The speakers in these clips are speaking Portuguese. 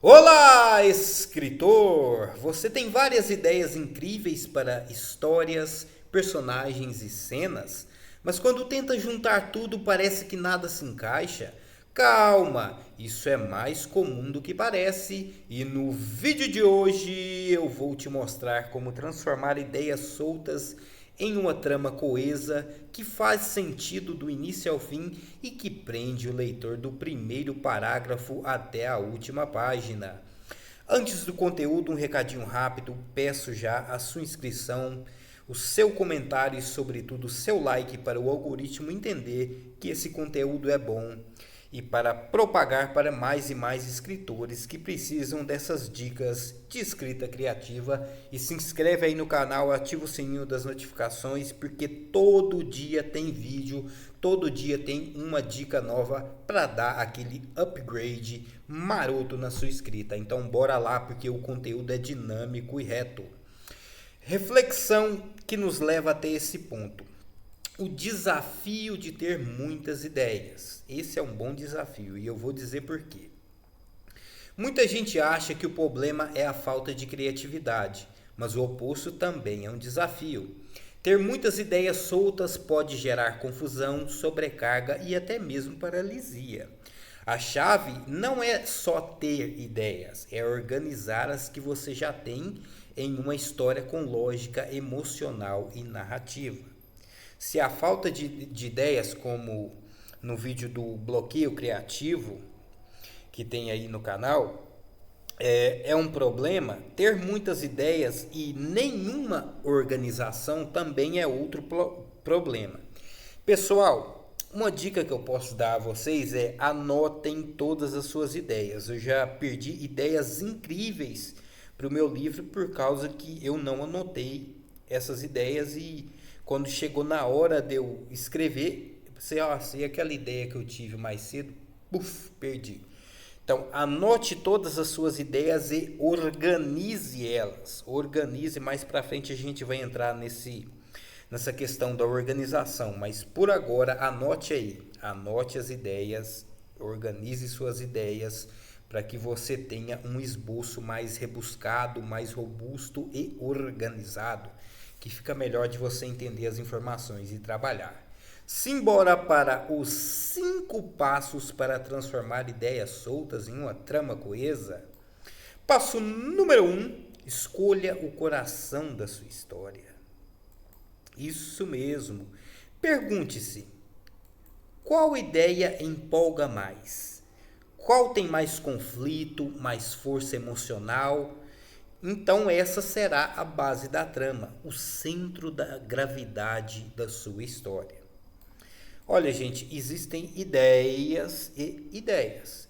Olá, escritor! Você tem várias ideias incríveis para histórias, personagens e cenas, mas quando tenta juntar tudo parece que nada se encaixa? Calma, isso é mais comum do que parece, e no vídeo de hoje eu vou te mostrar como transformar ideias soltas em uma trama coesa que faz sentido do início ao fim e que prende o leitor do primeiro parágrafo até a última página. Antes do conteúdo, um recadinho rápido: peço já a sua inscrição, o seu comentário e, sobretudo, o seu like para o algoritmo entender que esse conteúdo é bom e para propagar para mais e mais escritores que precisam dessas dicas de escrita criativa. E se inscreve aí no canal, ativa o sininho das notificações, porque todo dia tem vídeo, todo dia tem uma dica nova para dar aquele upgrade maroto na sua escrita. Então bora lá, porque o conteúdo é dinâmico e reto. Reflexão que nos leva até esse ponto: o desafio de ter muitas ideias. Esse é um bom desafio e eu vou dizer por quê. Muita gente acha que o problema é a falta de criatividade, mas o oposto também é um desafio. Ter muitas ideias soltas pode gerar confusão, sobrecarga e até mesmo paralisia. A chave não é só ter ideias, é organizar as que você já tem em uma história com lógica emocional e narrativa. Se a falta de ideias, como no vídeo do bloqueio criativo que tem aí no canal, é um problema, ter muitas ideias e nenhuma organização também é outro problema. Pessoal, uma dica que eu posso dar a vocês é: anotem todas as suas ideias. Eu já perdi ideias incríveis para o meu livro por causa que eu não anotei essas ideias, e quando chegou na hora de eu escrever, pensei, e aquela ideia que eu tive mais cedo, perdi. Então, anote todas as suas ideias e organize elas. Organize, mais para frente a gente vai entrar nessa questão da organização, mas por agora anote aí, anote as ideias, organize suas ideias para que você tenha um esboço mais rebuscado, mais robusto e organizado, que fica melhor de você entender as informações e trabalhar. Simbora para os 5 passos para transformar ideias soltas em uma trama coesa. Passo número 1: escolha o coração da sua história. Isso mesmo. Pergunte-se: qual ideia empolga mais? Qual tem mais conflito, mais força emocional? Então essa será a base da trama, o centro da gravidade da sua história. Olha, gente, existem ideias e ideias.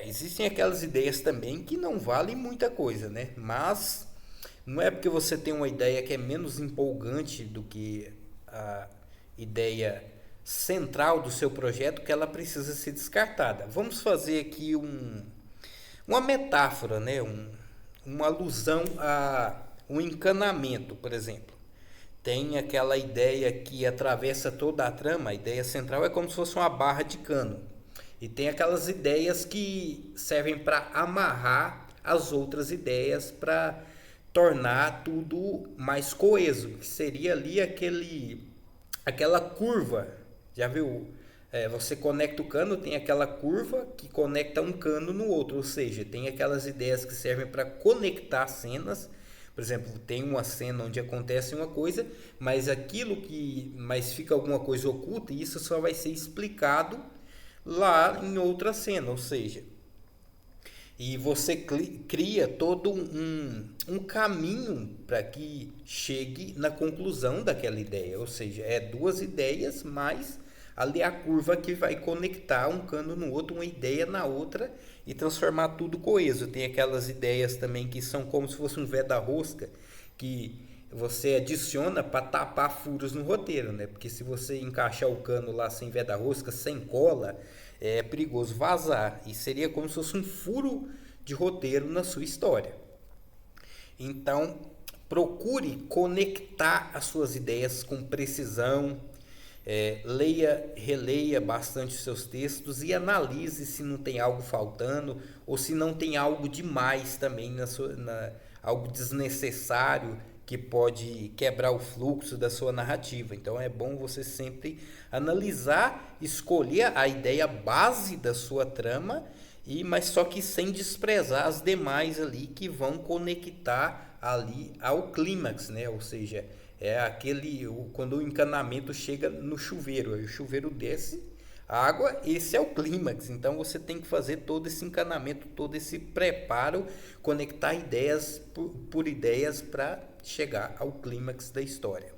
Existem aquelas ideias também que não valem muita coisa, né? Mas não é porque você tem uma ideia que é menos empolgante do que a ideia central do seu projeto que ela precisa ser descartada. Vamos fazer aqui uma metáfora, né? Uma alusão a um encanamento, por exemplo. Tem aquela ideia que atravessa toda a trama, a ideia central é como se fosse uma barra de cano. E tem aquelas ideias que servem para amarrar as outras ideias, para tornar tudo mais coeso, que seria ali aquela curva. Já viu? Você conecta o cano, tem aquela curva que conecta um cano no outro, ou seja, tem aquelas ideias que servem para conectar cenas. Por exemplo, tem uma cena onde acontece uma coisa, mas fica alguma coisa oculta, e isso só vai ser explicado lá em outra cena, ou seja, e você cria todo um caminho para que chegue na conclusão daquela ideia, ou seja, é duas ideias mais ali a curva que vai conectar um cano no outro, uma ideia na outra, e transformar tudo coeso. Tem aquelas ideias também que são como se fosse um veda-rosca, que você adiciona para tapar furos no roteiro, né? Porque se você encaixar o cano lá sem veda-rosca, sem cola, é perigoso vazar, e seria como se fosse um furo de roteiro na sua história. Então, procure conectar as suas ideias com precisão, Leia, releia bastante os seus textos e analise se não tem algo faltando ou se não tem algo demais também algo desnecessário que pode quebrar o fluxo da sua narrativa. Então é bom você sempre analisar, escolher a ideia base da sua trama, mas só que sem desprezar as demais ali que vão conectar ali ao clímax, né? Ou seja, quando o encanamento chega no chuveiro, aí o chuveiro desce a água, esse é o clímax. Então você tem que fazer todo esse encanamento, todo esse preparo, conectar ideias por ideias para chegar ao clímax da história.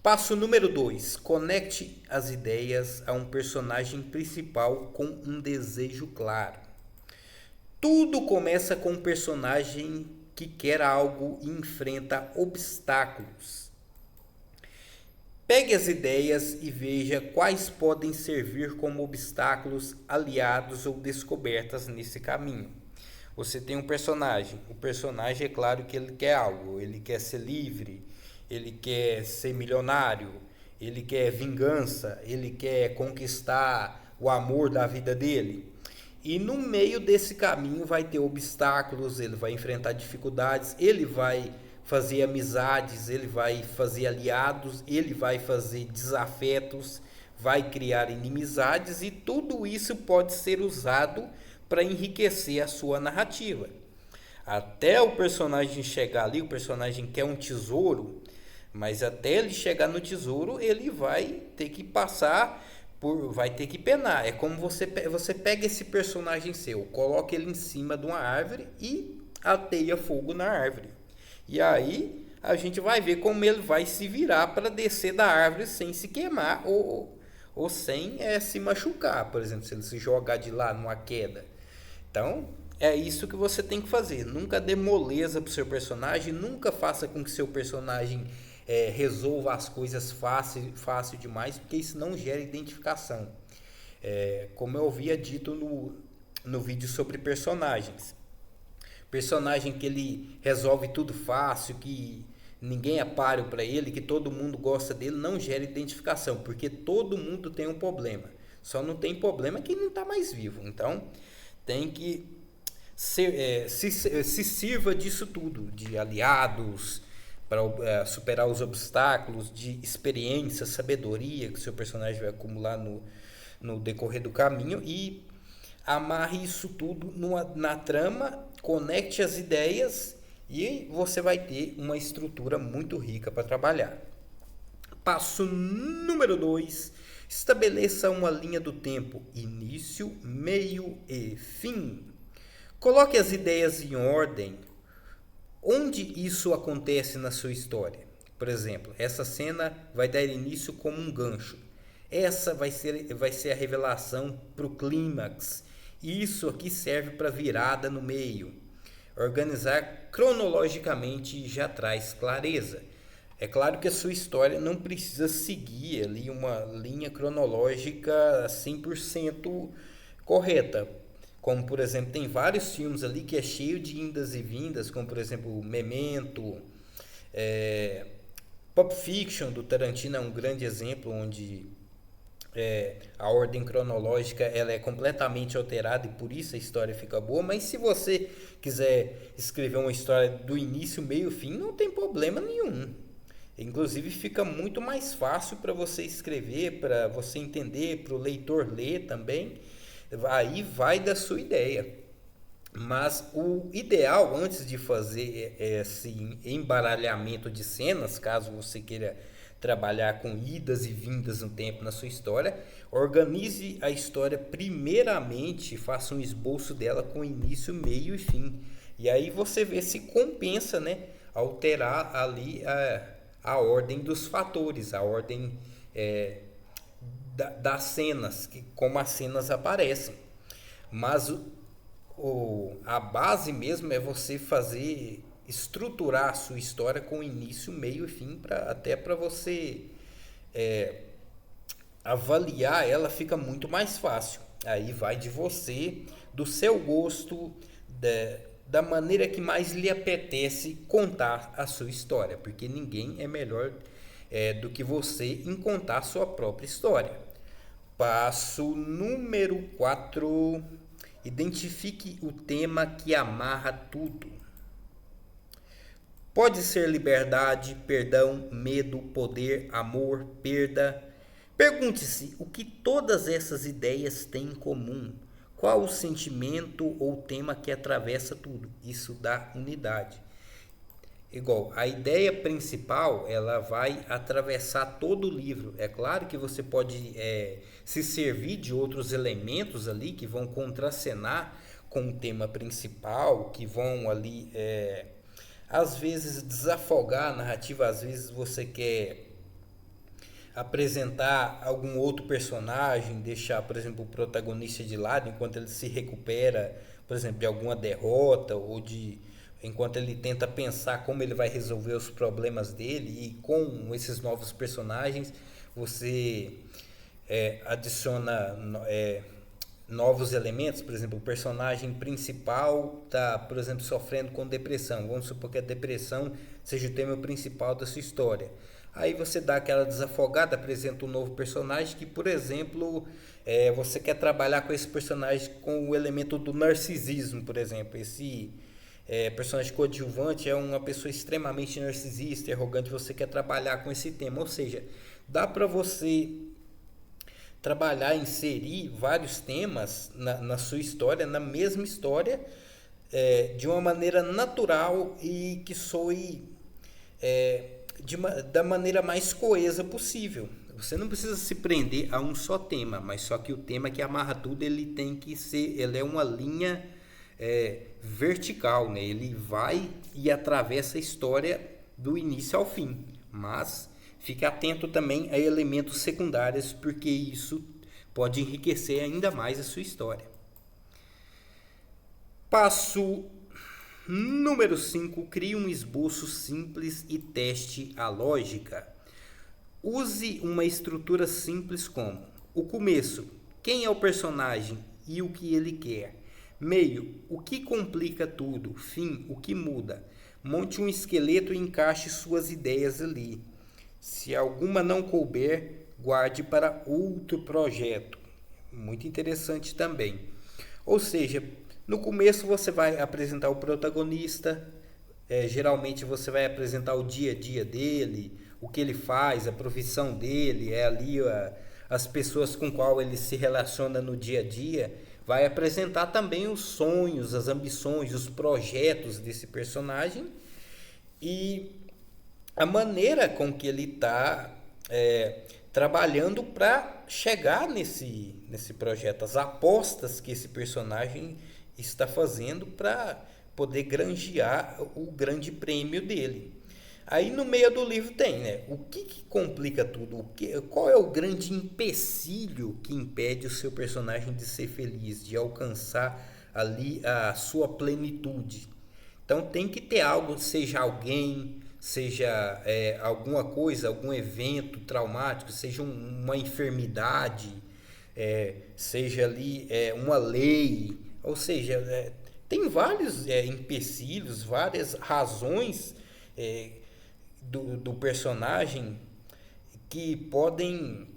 Passo número 2. Conecte as ideias a um personagem principal com um desejo claro. Tudo começa com um personagem que quer algo e enfrenta obstáculos. Pegue as ideias e veja quais podem servir como obstáculos, aliados ou descobertas nesse caminho. Você tem um personagem. O personagem, é claro que ele quer algo. Ele quer ser livre, ele quer ser milionário, ele quer vingança, ele quer conquistar o amor da vida dele. E no meio desse caminho vai ter obstáculos, ele vai enfrentar dificuldades, ele vai fazer amizades, ele vai fazer aliados, ele vai fazer desafetos, vai criar inimizades, e tudo isso pode ser usado para enriquecer a sua narrativa. Até o personagem chegar ali, o personagem quer um tesouro, mas até ele chegar no tesouro, ele vai ter que vai ter que penar. É como você pega esse personagem seu, coloca ele em cima de uma árvore e ateia fogo na árvore. E aí a gente vai ver como ele vai se virar para descer da árvore sem se queimar ou sem se machucar, por exemplo, se ele se jogar de lá numa queda. Então, é isso que você tem que fazer. Nunca dê moleza pro seu personagem, nunca faça com que seu personagem resolva as coisas fácil demais, porque isso não gera identificação. Como eu havia dito no vídeo sobre personagens. Personagem que ele resolve tudo fácil, que ninguém é páreo para ele, que todo mundo gosta dele, não gera identificação, porque todo mundo tem um problema. Só não tem problema quem não está mais vivo. Então, tem que se sirva disso tudo, de aliados, para superar os obstáculos, de experiência, sabedoria que seu personagem vai acumular no decorrer do caminho, e amarre isso tudo na trama, conecte as ideias e você vai ter uma estrutura muito rica para trabalhar. Passo número 2. Estabeleça uma linha do tempo, início, meio e fim. Coloque as ideias em ordem. Onde isso acontece na sua história? Por exemplo, essa cena vai dar início como um gancho. Essa vai ser a revelação para o clímax. Isso aqui serve para virada no meio. Organizar cronologicamente já traz clareza. É claro que a sua história não precisa seguir ali uma linha cronológica 100% correta. Como, por exemplo, tem vários filmes ali que é cheio de indas e vindas, como, por exemplo, Memento, Pulp Fiction, do Tarantino, é um grande exemplo, onde a ordem cronológica ela é completamente alterada e por isso a história fica boa. Mas se você quiser escrever uma história do início, meio e fim, não tem problema nenhum. Inclusive fica muito mais fácil para você escrever, para você entender, para o leitor ler também. Aí vai da sua ideia. Mas o ideal, antes de fazer esse embaralhamento de cenas, caso você queira trabalhar com idas e vindas no tempo na sua história, organize a história primeiramente, faça um esboço dela com início, meio e fim. E aí você vê se compensa, né, alterar ali a ordem dos fatores, a ordem das cenas, como as cenas aparecem. Mas a base mesmo é você estruturar a sua história com início, meio e fim, até para você avaliar ela fica muito mais fácil. Aí vai de você, do seu gosto, da maneira que mais lhe apetece contar a sua história, porque ninguém é melhor do que você em contar a sua própria história. Passo número 4. Identifique o tema que amarra tudo. Pode ser liberdade, perdão, medo, poder, amor, perda. Pergunte-se o que todas essas ideias têm em comum. Qual o sentimento ou tema que atravessa tudo? Isso dá unidade. Igual, a ideia principal, ela vai atravessar todo o livro. É claro que você pode se servir de outros elementos ali que vão contracenar com o tema principal, que vão ali, às vezes, desafogar a narrativa. Às vezes você quer apresentar algum outro personagem, deixar, por exemplo, o protagonista de lado enquanto ele se recupera, por exemplo, de alguma derrota ou enquanto ele tenta pensar como ele vai resolver os problemas dele. E com esses novos personagens você adiciona novos elementos. Por exemplo, o personagem principal está, por exemplo, sofrendo com depressão. Vamos supor que a depressão seja o tema principal da sua história. Aí você dá aquela desafogada, apresenta um novo personagem que, por exemplo, você quer trabalhar com esse personagem com o elemento do narcisismo, por exemplo. Esse personagem coadjuvante é uma pessoa extremamente narcisista e arrogante. Você quer trabalhar com esse tema. Ou seja, dá para você trabalhar, inserir vários temas na sua história, na mesma história, de uma maneira natural e que soe da maneira mais coesa possível. Você não precisa se prender a um só tema, mas só que o tema que amarra tudo, ele tem que ser, ele é uma linha vertical, né? Ele vai e atravessa a história do início ao fim, mas fique atento também a elementos secundários, porque isso pode enriquecer ainda mais a sua história. Passo número 5. Crie um esboço simples e teste a lógica. Use uma estrutura simples como o começo, quem é o personagem e o que ele quer. Meio, o que complica tudo. Fim, o que muda. Monte um esqueleto e encaixe suas ideias ali. Se alguma não couber, guarde para outro projeto. Muito interessante também. Ou seja, no começo você vai apresentar o protagonista, geralmente você vai apresentar o dia a dia dele, o que ele faz, a profissão dele, ali as pessoas com qual ele se relaciona no dia a dia. Vai apresentar também os sonhos, as ambições, os projetos desse personagem e a maneira com que ele está trabalhando para chegar nesse projeto, as apostas que esse personagem está fazendo para poder granjear o grande prêmio dele. Aí no meio do livro tem, né? O que complica tudo? Qual é o grande empecilho que impede o seu personagem de ser feliz, de alcançar ali a sua plenitude? Então tem que ter algo, seja alguém, seja alguma coisa, algum evento traumático, seja uma enfermidade, seja ali uma lei, ou seja, tem vários empecilhos, várias razões do personagem que podem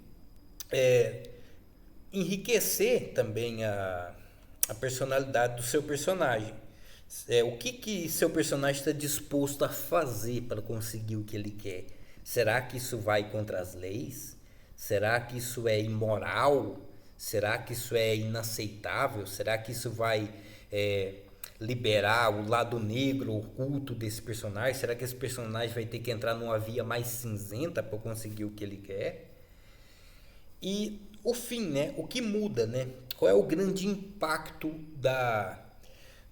enriquecer também a personalidade do seu personagem. O que seu personagem está disposto a fazer para conseguir o que ele quer? Será que isso vai contra as leis? Será que isso é imoral? Será que isso é inaceitável? Será que isso vai liberar o lado negro, oculto desse personagem? Será que esse personagem vai ter que entrar numa via mais cinzenta para conseguir o que ele quer? E o fim, né? O que muda, né? Qual é o grande impacto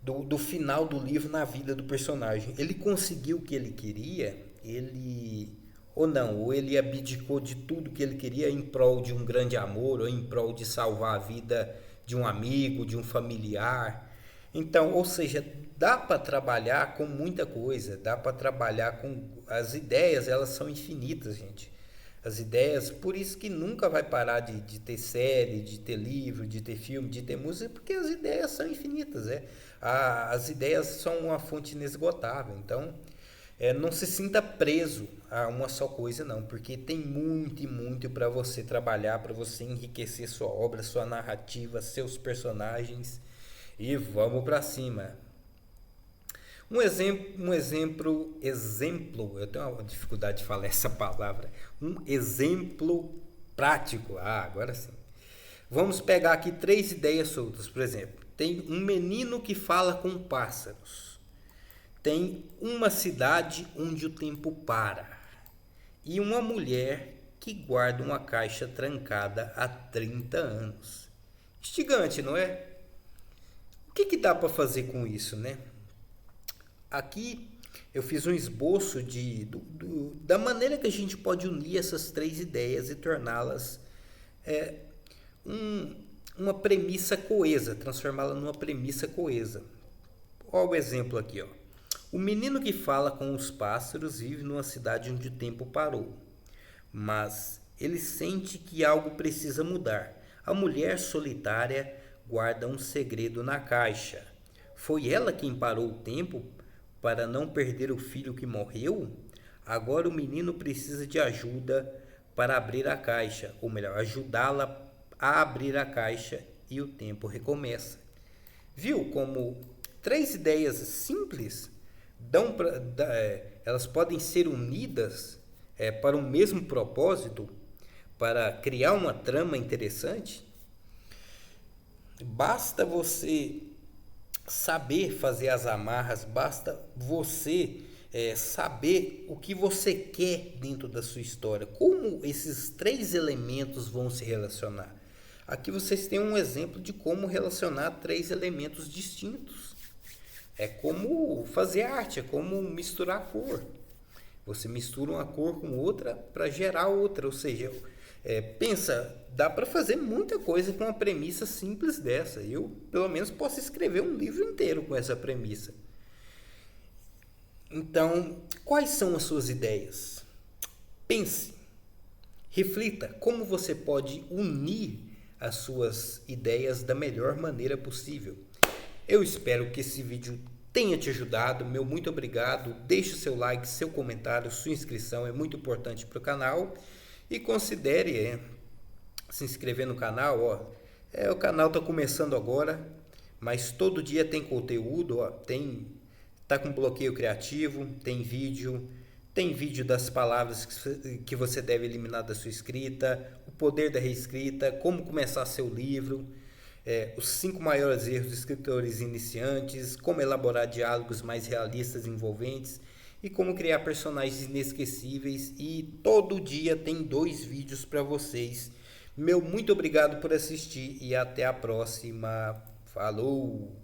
do final do livro na vida do personagem? Ele conseguiu o que ele queria? Ou ele abdicou de tudo que ele queria em prol de um grande amor ou em prol de salvar a vida de um amigo, de um familiar? Então, ou seja, dá para trabalhar com muita coisa, dá para trabalhar com as ideias, elas são infinitas, gente. As ideias, por isso que nunca vai parar de ter série, de ter livro, de ter filme, de ter música, porque as ideias são infinitas. As ideias são uma fonte inesgotável. Então, Não se sinta preso a uma só coisa, não, porque tem muito e muito para você trabalhar, para você enriquecer sua obra, sua narrativa, seus personagens. E vamos para cima. Eu tenho uma dificuldade de falar essa palavra. Um exemplo prático. Agora sim. Vamos pegar aqui 3 ideias soltas, por exemplo. Tem um menino que fala com pássaros. Tem uma cidade onde o tempo para. E uma mulher que guarda uma caixa trancada há 30 anos. Instigante, não é? O que dá para fazer com isso, né? Aqui eu fiz um esboço da maneira que a gente pode unir essas 3 ideias e torná-las uma premissa coesa, transformá-la numa premissa coesa. Olha o exemplo aqui, ó. O menino que fala com os pássaros vive numa cidade onde o tempo parou, mas ele sente que algo precisa mudar. A mulher solitária guarda um segredo na caixa. Foi ela quem parou o tempo para não perder o filho que morreu? Agora o menino precisa de ajuda para abrir a caixa, ou melhor, ajudá-la a abrir a caixa e o tempo recomeça. Viu como 3 ideias simples elas podem ser unidas para um mesmo propósito, para criar uma trama interessante? Basta você saber fazer as amarras, basta você saber o que você quer dentro da sua história, como esses 3 elementos vão se relacionar. Aqui vocês têm um exemplo de como relacionar 3 elementos distintos. É como fazer arte, é como misturar cor. Você mistura uma cor com outra para gerar outra, ou seja, pensa, dá para fazer muita coisa com uma premissa simples dessa. Eu, pelo menos, posso escrever um livro inteiro com essa premissa. Então, quais são as suas ideias? Pense, reflita como você pode unir as suas ideias da melhor maneira possível. Eu espero que esse vídeo tenha te ajudado. Meu muito obrigado. Deixe o seu like, seu comentário, sua inscrição é muito importante para o canal. E considere se inscrever no canal. O canal está começando agora, mas todo dia tem conteúdo. Tá com bloqueio criativo, tem vídeo das palavras que você deve eliminar da sua escrita, o poder da reescrita, como começar seu livro, os 5 maiores erros de escritores iniciantes, como elaborar diálogos mais realistas e envolventes e como criar personagens inesquecíveis. E todo dia tem 2 vídeos para vocês. Meu muito obrigado por assistir e até a próxima. Falou!